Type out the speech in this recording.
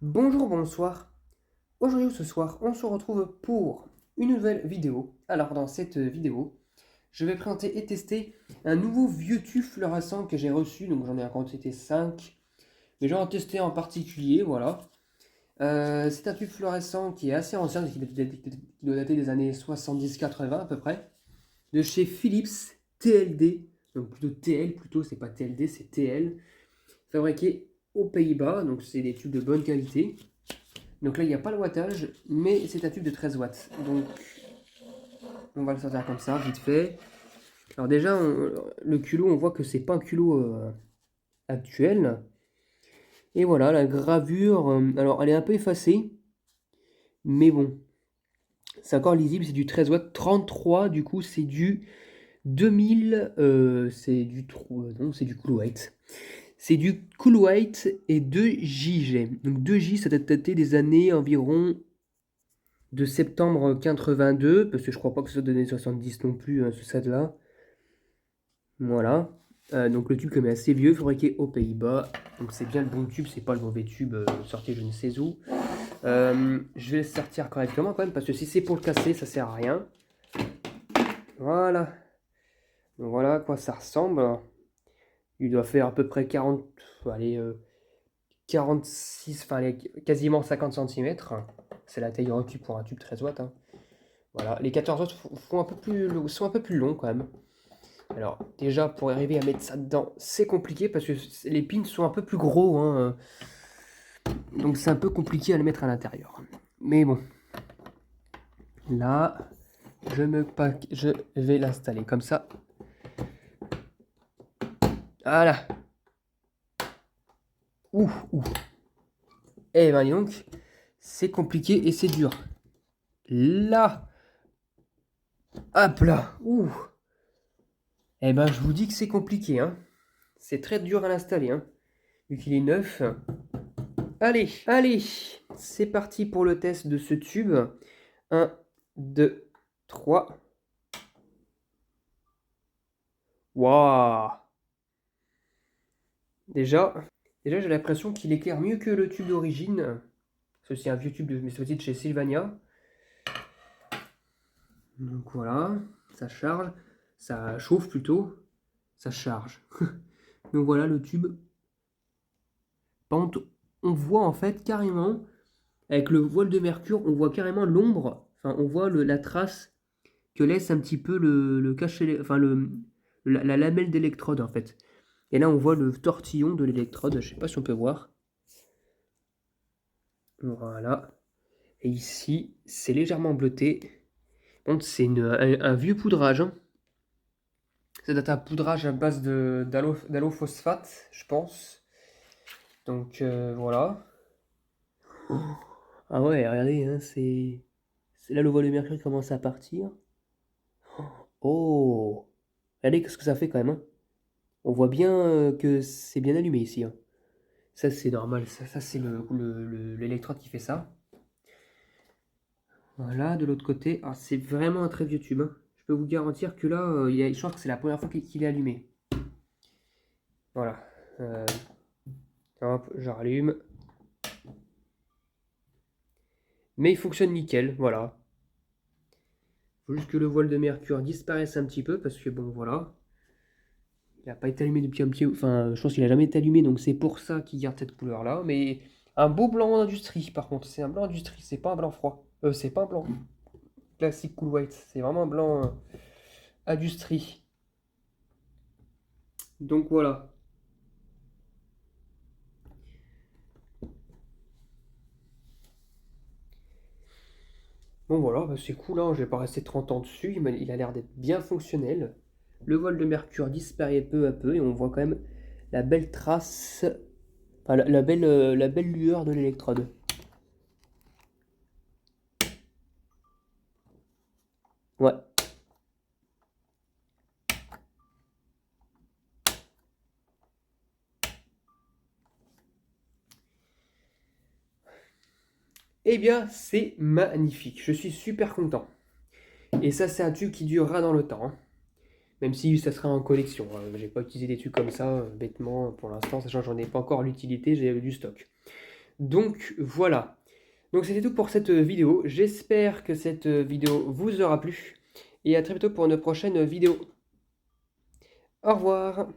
Bonjour, bonsoir. Aujourd'hui ou ce soir, on se retrouve pour une nouvelle vidéo. Alors, dans cette vidéo, je vais présenter et tester un nouveau vieux tube fluorescent que j'ai reçu. Donc, j'en ai en quantité 5, mais j'en ai testé en particulier, voilà. C'est un tube fluorescent qui est assez ancien, qui doit dater des années 70-80 à peu près, de chez Philips TLD. Donc, plutôt TL, plutôt, c'est pas TLD, c'est TL. Fabriqué aux Pays-Bas, donc c'est des tubes de bonne qualité. Donc là, il n'y a pas le wattage, mais c'est un tube de 13 watts. Donc, on va le sortir comme ça, vite fait. Alors déjà, le culot, on voit que c'est pas un culot actuel. Et voilà, la gravure, alors elle est un peu effacée, mais bon, c'est encore lisible, c'est du 13 watts. 33, du coup, c'est du 2000, non, c'est du Cool White. C'est du Cool White et 2J. Donc 2J, ça doit dater des années environ de septembre 82, parce que je crois pas que ce soit des années 70 non plus, ce stade-là. Voilà. Donc le tube comme est assez vieux, fabriqué aux Pays-Bas. Donc c'est bien le bon tube, c'est pas le mauvais tube sorti je ne sais où. Je vais le sortir correctement quand même, parce que si c'est pour le casser, ça sert à rien. Voilà. Donc voilà à quoi ça ressemble. Il doit faire à peu près 40, allez, 46, enfin allez, quasiment 50 cm. C'est la taille requise pour un tube 13 watts. Hein. Voilà, les 14 autres sont un peu plus longs quand même. Alors déjà pour arriver à mettre ça dedans, c'est compliqué parce que les pins sont un peu plus gros, hein, donc c'est un peu compliqué à le mettre à l'intérieur. Mais bon, là, je vais l'installer comme ça. Voilà. Ouh, ouh. Eh ben dis donc, c'est compliqué et c'est dur. Là, hop là, ouh. Eh ben je vous dis que c'est compliqué, hein. C'est très dur à l'installer, hein. Vu qu'il est neuf. Allez, allez, c'est parti pour le test de ce tube. 1, 2, 3. Waouh! Déjà, déjà j'ai l'impression qu'il éclaire mieux que le tube d'origine. C'est un vieux tube de de chez Sylvania. Donc voilà, ça charge, ça chauffe plutôt, ça charge. Donc voilà le tube. Par contre, on voit en fait carrément, avec le voile de mercure, on voit carrément l'ombre, enfin on voit la trace que laisse un petit peu le cachet, enfin la lamelle d'électrode en fait. Et là on voit le tortillon de l'électrode, je sais pas si on peut voir. Voilà. Et ici, c'est légèrement bleuté. Bon, c'est un vieux poudrage. Hein. Ça date un poudrage à base d'allophosphate, je pense. Donc voilà. Ah ouais, regardez, hein, c'est là le voile de mercure commence à partir. Oh! Regardez ce que ça fait quand même. Hein. On voit bien que c'est bien allumé ici. Hein. Ça c'est normal, ça c'est l'électrode qui fait ça. Voilà, de l'autre côté, ah, c'est vraiment un très vieux tube. Hein. Je peux vous garantir que là, je pense que c'est la première fois qu'il est allumé. Voilà. Hop, je rallume. Mais il fonctionne nickel, voilà. Faut juste que le voile de mercure disparaisse un petit peu, parce que bon, voilà. Il n'a pas été allumé depuis un petit... Enfin, je pense qu'il n'a jamais été allumé, donc c'est pour ça qu'il garde cette couleur-là. Mais un beau blanc d'industrie, par contre. C'est un blanc d'industrie, c'est pas un blanc froid. C'est pas un blanc classique cool white. C'est vraiment un blanc industrie. Donc voilà. Bon voilà, bah, c'est cool, hein. Je vais pas rester 30 ans dessus. Il a l'air d'être bien fonctionnel. Le voile de mercure disparaît peu à peu et on voit quand même la belle trace, enfin, la belle lueur de l'électrode. Ouais. Eh bien, c'est magnifique. Je suis super content. Et ça, c'est un tube qui durera dans le temps. Hein. Même si ça sera en collection. Hein. J'ai pas utilisé des tubes comme ça, bêtement, pour l'instant, sachant que j'en ai pas encore l'utilité, j'ai du stock. Donc voilà. Donc c'était tout pour cette vidéo. J'espère que cette vidéo vous aura plu. Et à très bientôt pour une prochaine vidéo. Au revoir.